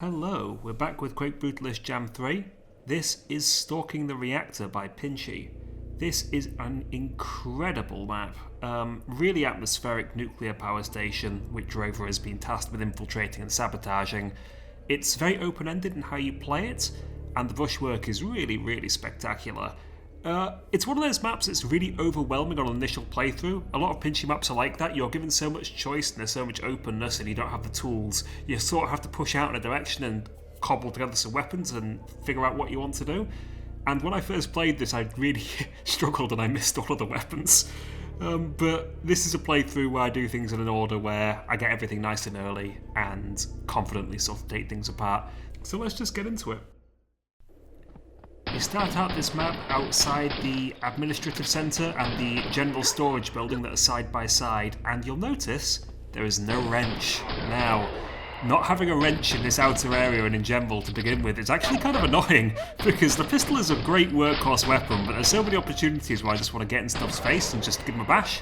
Hello, we're back with Quake Brutalist Jam 3. This is Stalking the Reactor by Pinchy. This is an incredible map. Really atmospheric nuclear power station, which Rover has been tasked with infiltrating and sabotaging. It's very open-ended in how you play it, and the brushwork is really spectacular. It's one of those maps that's really overwhelming on initial playthrough. A lot of Pinchy maps are like that. You're given so much choice and there's so much openness and you don't have the tools. You sort of have to push out in a direction and cobble together some weapons and figure out what you want to do. And when I first played this, I really struggled and I missed all of the weapons. But this is a playthrough where I do things in an order where I get everything nice and early and confidently sort of take things apart. So let's just get into it. You start out this map outside the administrative centre and the general storage building that are side by side, and you'll notice there is no wrench. Now, not having a wrench in this outer area and in general to begin with is actually kind of annoying, because the pistol is a great workhorse weapon, but there's so many opportunities where I just want to get in stuff's face and just give them a bash.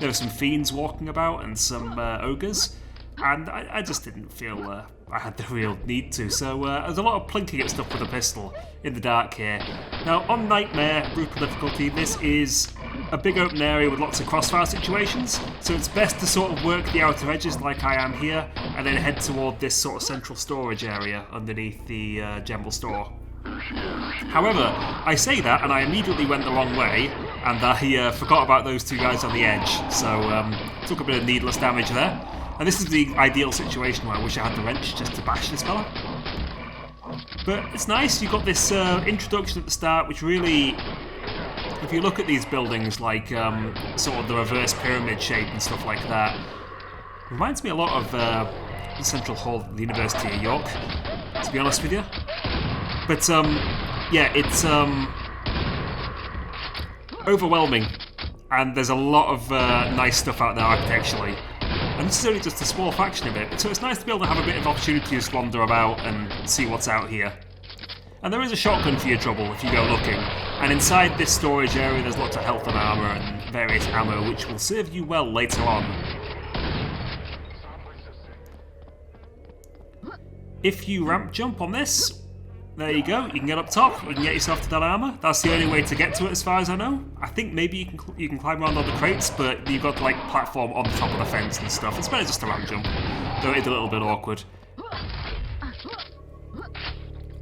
There are some fiends walking about and some ogres, and I just didn't feel I had the real need to, so there's a lot of plinking at stuff with a pistol in the dark here. Now, on Nightmare Brutal difficulty, this is a big open area with lots of crossfire situations, so it's best to sort of work the outer edges like I am here, and then head toward this sort of central storage area underneath the general store. However, I say that, and I immediately went the wrong way, and I forgot about those two guys on the edge, so took a bit of needless damage there. And this is the ideal situation where I wish I had the wrench just to bash this fella. But it's nice, you've got this introduction at the start, which really, if you look at these buildings like sort of the reverse pyramid shape and stuff like that, reminds me a lot of the Central Hall of the University of York, to be honest with you. But yeah, it's overwhelming, and there's a lot of nice stuff out there architecturally. And this is only just a small fraction of it, so it's nice to be able to have a bit of opportunity to just wander about and see what's out here. And there is a shotgun for your trouble if you go looking, and inside this storage area there's lots of health and armour and various ammo which will serve you well later on. If you ramp jump on this, there you go, you can get up top and get yourself to that armour. That's the only way to get to it as far as I know. I think maybe you can climb around all the crates, but you've got to like platform on the top of the fence and stuff. It's better just to ramp jump, though it's a little bit awkward.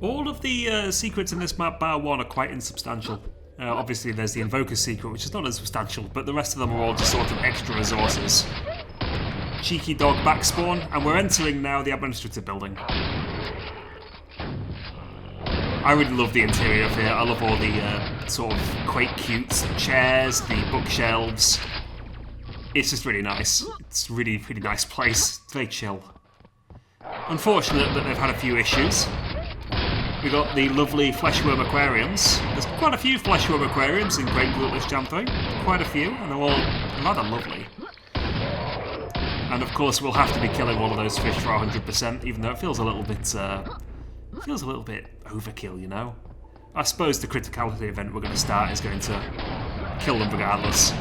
All of the secrets in this map bar one are quite insubstantial. Obviously there's the Invoker secret, which is not as substantial, but the rest of them are all just sort of extra resources. Cheeky dog backspawn, and we're entering now the administrative building. I really love the interior of here. I love all the sort of Quake cutes, the chairs, the bookshelves. It's just really nice. It's a really nice place. It's very chill. Unfortunate that they've had a few issues. We've got the lovely fleshworm aquariums. There's quite a few fleshworm aquariums in Quake Brutalist Jam 3. Quite a few, and they're all rather lovely. And of course we'll have to be killing all of those fish for 100%, even though it feels a little bit overkill, you know? I suppose the criticality event we're going to start is going to kill them regardless.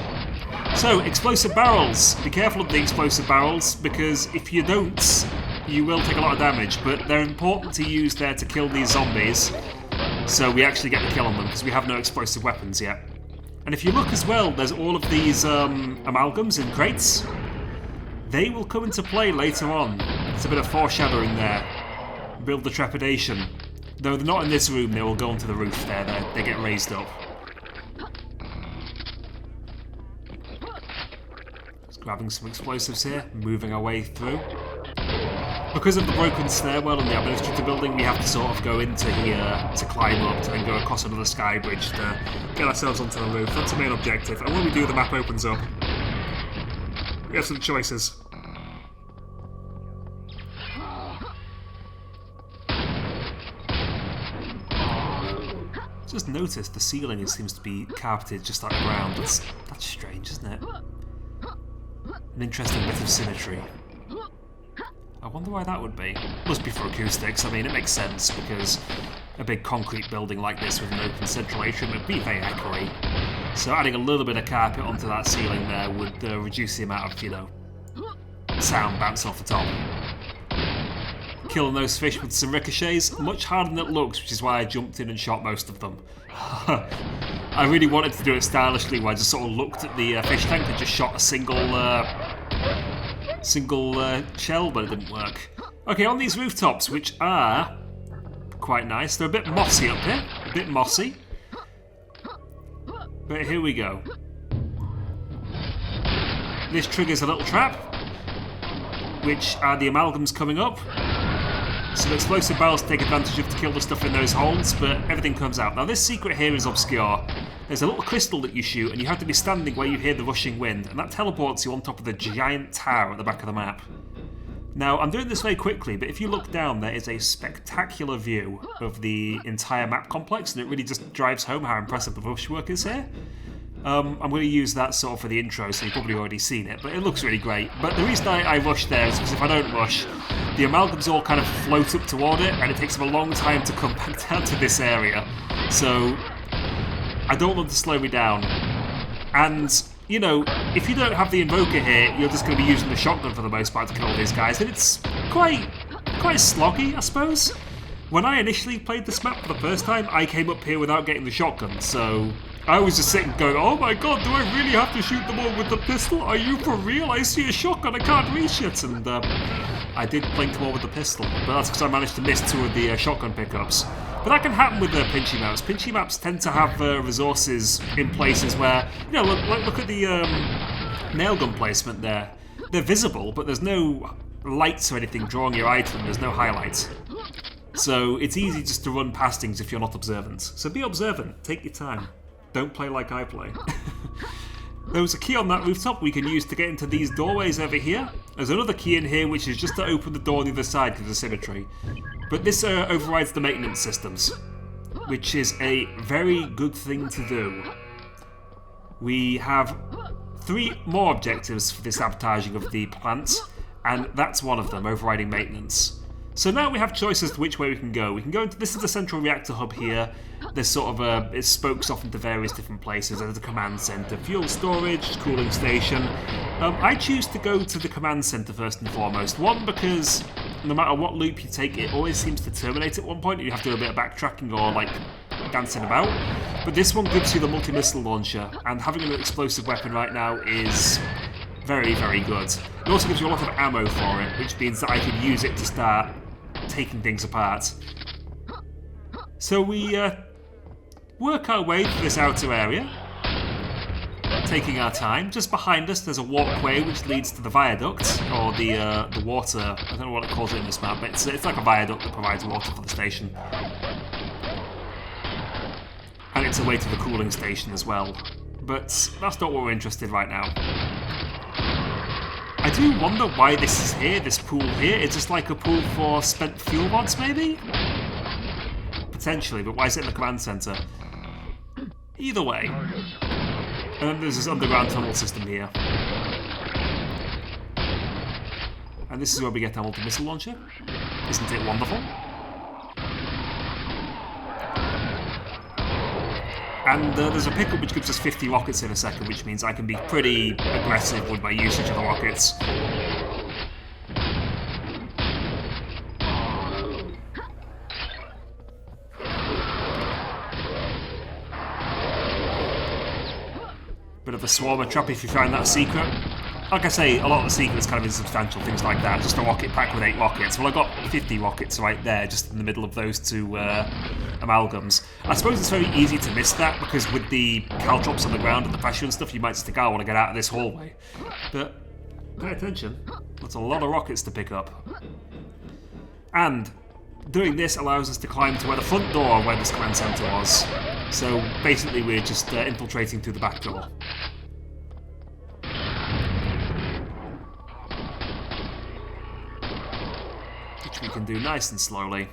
So, explosive barrels. Be careful of the explosive barrels, because if you don't, you will take a lot of damage, but they're important to use there to kill these zombies, so we actually get the kill on them, because we have no explosive weapons yet. And if you look as well, there's all of these amalgams in crates. They will come into play later on. There's a bit of foreshadowing there. Build the trepidation. Though they're not in this room, they will go onto the roof there. They get raised up. Just grabbing some explosives here, moving our way through. Because of the broken stairwell in the administrative building, we have to sort of go into here to climb up to then go across another sky bridge to get ourselves onto the roof. That's the main objective. And when we do, the map opens up. We have some choices. Just noticed the ceiling seems to be carpeted just like the ground. That's strange, isn't it? An interesting bit of symmetry. I wonder why that would be. Must be for acoustics. I mean, it makes sense because a big concrete building like this with an open central atrium would be very echoey. So adding a little bit of carpet onto that ceiling there would reduce the amount of, you know, sound bouncing off the top. killing those fish with some ricochets. Much harder than it looks, which is why I jumped in and shot most of them. I really wanted to do it stylishly, where I just sort of looked at the fish tank and just shot a single shell, but it didn't work. Okay, on these rooftops, which are quite nice. They're a bit mossy up here, a bit mossy. But here we go. This triggers a little trap, which are the amalgams coming up. Some explosive barrels to take advantage of to kill the stuff in those holes, but everything comes out. Now this secret here is obscure. There's a little crystal that you shoot, and you have to be standing where you hear the rushing wind, and that teleports you on top of the giant tower at the back of the map. Now, I'm doing this very quickly, but if you look down, there is a spectacular view of the entire map complex, and it really just drives home how impressive the brushwork is here. I'm going to use that sort of for the intro, so you've probably already seen it, but it looks really great. But the reason I rush there is because if I don't rush, the amalgams all kind of float up toward it, and it takes them a long time to come back down to this area. So I don't want them to slow me down. And, you know, if you don't have the invoker here, you're just going to be using the shotgun for the most part to kill all these guys, and it's quite sloggy, I suppose. When I initially played this map for the first time, I came up here without getting the shotgun, so I was just sitting going, oh my god, do I really have to shoot them all with the pistol? Are you for real? I see a shotgun, I can't reach it. And I did blink them all with the pistol, but that's because I managed to miss 2 of the shotgun pickups. But that can happen with the pinchy maps. Pinchy maps tend to have resources in places where, you know, look at the nail gun placement there. They're visible, but there's no lights or anything drawing your eye to them. There's no highlights. So it's easy just to run past things if you're not observant. So be observant, take your time. Don't play like I play. There was a key on that rooftop we can use to get into these doorways over here. There's another key in here which is just to open the door on the other side because of symmetry. But this overrides the maintenance systems, which is a very good thing to do. We have 3 more objectives for the sabotaging of the plants, and that's one of them, overriding maintenance. So now we have choices to which way we can go. We can go into, this is the central reactor hub here. There's sort of it spokes off into various different places. There's a command center, fuel storage, cooling station. I choose to go to the command center first and foremost. One, because no matter what loop you take, it always seems to terminate at one point. You have to do a bit of backtracking or like dancing about. But this one gives you the multi-missile launcher, and having an explosive weapon right now is very, very good. It also gives you a lot of ammo for it, which means that I can use it to start taking things apart. So we work our way through this outer area, taking our time. Just behind us there's a walkway which leads to the viaduct, or the water, I don't know what it calls it in this map, but it's like a viaduct that provides water for the station. And it's a way to the cooling station as well. But that's not what we're interested in right now. I do wonder why this is here, this pool here. It's just like a pool for spent fuel mods, maybe? Potentially, but why is it in the command center? Either way. And then there's this underground tunnel system here. And this is where we get our multi-missile launcher. Isn't it wonderful? And there's a pickup which gives us 50 rockets in a second, which means I can be pretty aggressive with my usage of the rockets. Bit of a swarmer trap if you find that secret. Like I say, a lot of the secrets kind of insubstantial, things like that. Just a rocket pack with 8 rockets. Well, I got 50 rockets right there, just in the middle of those 2 amalgams. I suppose it's very easy to miss that, because with the caltrops on the ground and the pressure and stuff, you might just think, oh, I want to get out of this hallway. But pay attention. That's a lot of rockets to pick up. And doing this allows us to climb to where the front door, where this command center was. So basically we're just infiltrating through the back door. Which we can do nice and slowly.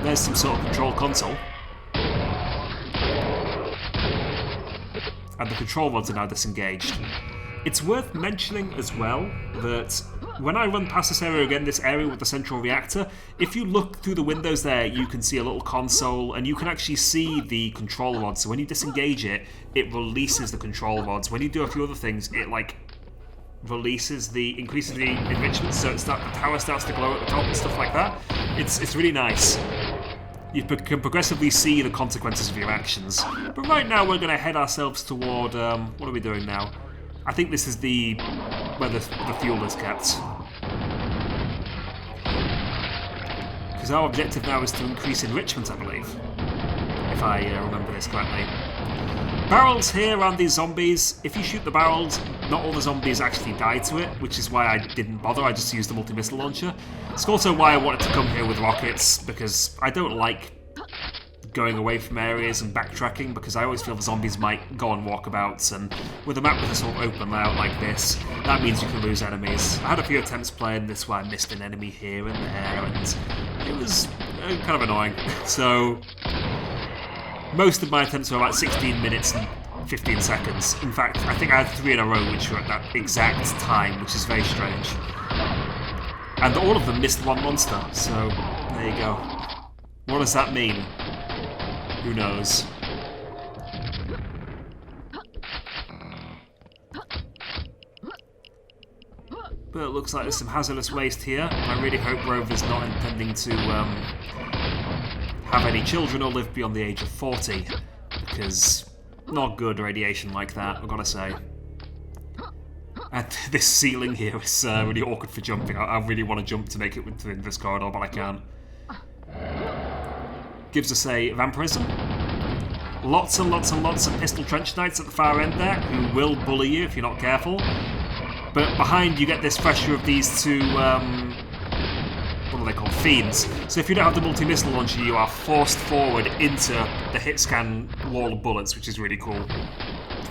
There's some sort of control console. And the control rods are now disengaged. It's worth mentioning as well that when I run past this area again, this area with the central reactor, if you look through the windows there, you can see a little console, and you can actually see the control rods. So when you disengage it, it releases the control rods. When you do a few other things, it like increases the enrichment, so the tower starts to glow at the top and stuff like that. It's really nice. You can progressively see the consequences of your actions. But right now we're going to head ourselves toward... what are we doing now? I think this is where the fuel is kept. Because our objective now is to increase enrichment, I believe. If I remember this correctly. Barrels here around these zombies. If you shoot the barrels, not all the zombies actually die to it, which is why I didn't bother. I just used the multi-missile launcher. It's also why I wanted to come here with rockets, because I don't like going away from areas and backtracking, because I always feel the zombies might go on walkabouts, and with a map with a sort of open layout like this, that means you can lose enemies. I had a few attempts playing this where I missed an enemy here and there, and it was kind of annoying. So most of my attempts were about 16 minutes and 15 seconds. In fact, I think I had 3 in a row which were at that exact time, which is very strange. And all of them missed one monster, so there you go. What does that mean? Who knows? But it looks like there's some hazardous waste here. I really hope Rover's not intending to have any children or live beyond the age of 40, because not good radiation like that, I've got to say. And this ceiling here is really awkward for jumping. I really want to jump to make it within this corridor, but I can't. Gives us a vampirism. Lots and lots and lots of pistol trench knights at the far end there, who will bully you if you're not careful. But behind you get this pressure of these two, what are they called? Fiends. So if you don't have the multi-missile launcher, you are forced forward into the hit scan wall of bullets, which is really cool.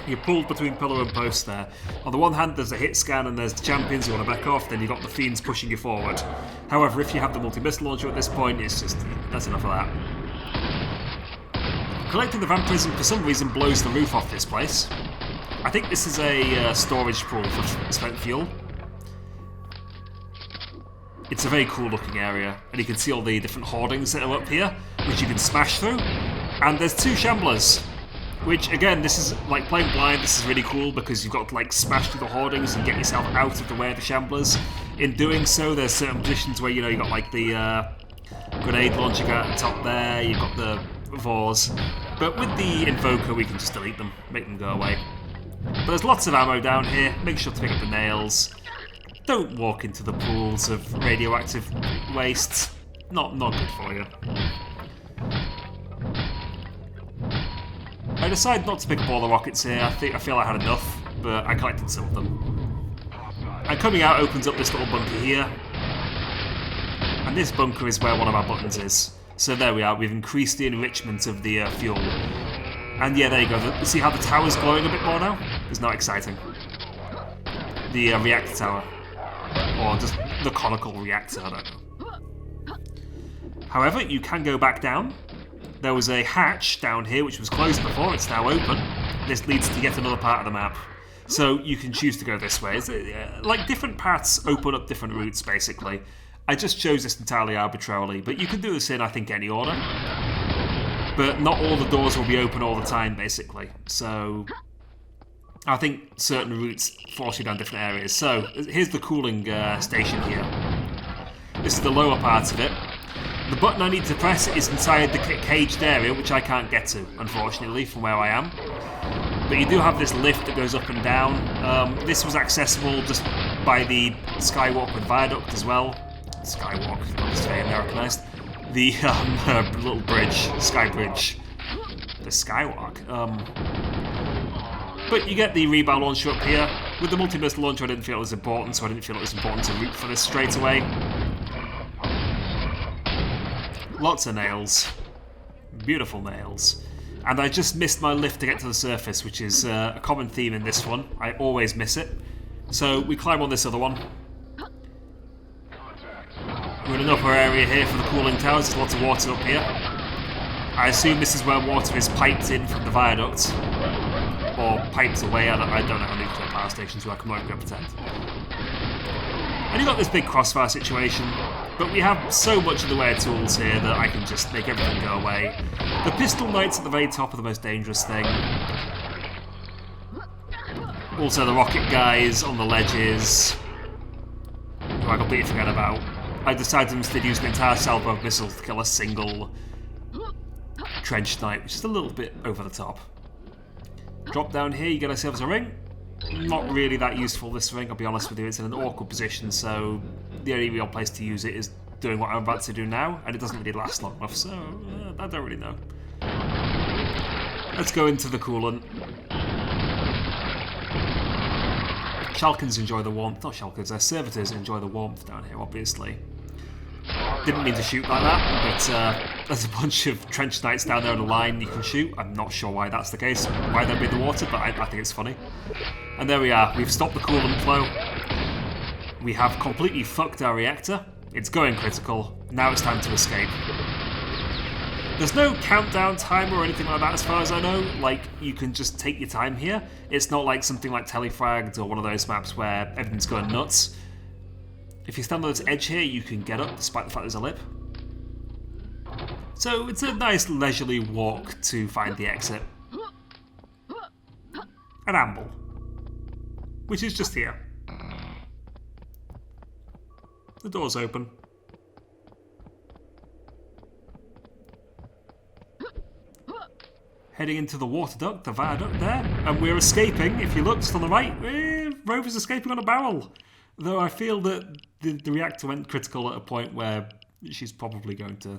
You're pulled between pillar and post there. On the one hand, there's a hit scan and there's the champions you want to back off, then you've got the fiends pushing you forward. However, if you have the multi-missile launcher at this point, it's just, that's enough of that. Collecting the vampirism for some reason blows the roof off this place. I think this is a storage pool for spent fuel. It's a very cool looking area, and you can see all the different hoardings that are up here, which you can smash through. And there's 2 shamblers, which again, this is like playing blind. This is really cool because you've got to like smash through the hoardings and get yourself out of the way of the shamblers. In doing so, there's certain positions where, you know, you got like the grenade launcher guy at the top there, you've got the Vors, but with the Invoker we can just delete them, make them go away. But there's lots of ammo down here. Make sure to pick up the nails. Don't walk into the pools of radioactive waste. Not good for you. I decided not to pick up all the rockets here. I feel I had enough, but I collected some of them. And coming out opens up this little bunker here. And this bunker is where one of our buttons is. So there we are, we've increased the enrichment of the fuel. And yeah, there you go. See how the tower's glowing a bit more now? It's not exciting. The reactor tower. Or just the conical reactor, I don't know. However, you can go back down. There was a hatch down here which was closed before, it's now open. This leads to yet another part of the map. So you can choose to go this way. It's, like different paths open up different routes, basically. I just chose this entirely arbitrarily, but you can do this in, I think, any order. But not all the doors will be open all the time, basically. So I think certain routes force you down different areas. So here's the cooling station here. This is the lower part of it. The button I need to press is inside the caged area, which I can't get to, unfortunately, from where I am. But you do have this lift that goes up and down. This was accessible just by the skywalk with viaduct as well. Skywalk, obviously very Americanized. The little bridge, sky bridge. The skywalk. But you get the rebound launcher up here. With the multi-missile launcher I didn't feel it was important, so I didn't feel it was important to root for this straight away. Lots of nails. Beautiful nails. And I just missed my lift to get to the surface, which is a common theme in this one. I always miss it. So we climb on this other one. We're in an upper area here for the cooling towers. There's lots of water up here. I assume this is where water is piped in from the viaduct. Or piped away. I don't know how nuclear power stations work. I'm not going to pretend. And you've got this big crossfire situation. But we have so much in the way of tools here that I can just make everything go away. The pistol knights at the very top are the most dangerous thing. Also the rocket guys on the ledges, who I completely forget about. I decided to instead use an entire salvo of missiles to kill a single trench knight, which is a little bit over the top. Drop down here, you get ourselves a ring. Not really that useful, this ring, I'll be honest with you. It's in an awkward position, so the only real place to use it is doing what I'm about to do now, and it doesn't really last long enough, so I don't really know. Let's go into the coolant. Shalkans enjoy the warmth, not Shalkans, servitors enjoy the warmth down here, obviously. Didn't mean to shoot like that, but there's a bunch of trench knights down there on a line you can shoot. I'm not sure why that's the case, why they're in the water, but I think it's funny. And there we are, we've stopped the coolant flow. We have completely fucked our reactor. It's going critical. Now it's time to escape. There's no countdown timer or anything like that as far as I know. Like, you can just take your time here. It's not like something like Telefragged or one of those maps where everything's going nuts. If you stand on this edge here, you can get up despite the fact there's a lip. So it's a nice leisurely walk to find the exit. An amble. Which is just here. The door's open. Heading into the water duct, the viaduct there, and we're escaping. If you look just on the right, Rover's escaping on a barrel. Though I feel that the reactor went critical at a point where she's probably going to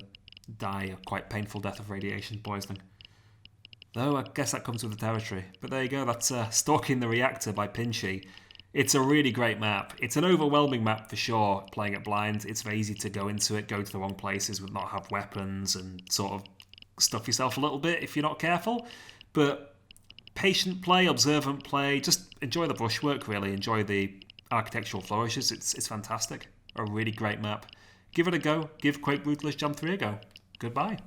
die a quite painful death of radiation poisoning. Though I guess that comes with the territory. But there you go, that's Stalking the Reactor by Pinchy. It's a really great map. It's an overwhelming map for sure, playing it blind. It's very easy to go into it, go to the wrong places, but not have weapons and sort of stuff yourself a little bit if you're not careful. But patient play, observant play, just enjoy the brushwork really, enjoy the architectural flourishes. It's fantastic. A really great map. Give it a go. Give Quake Brutalist Jam 3 a go. Goodbye.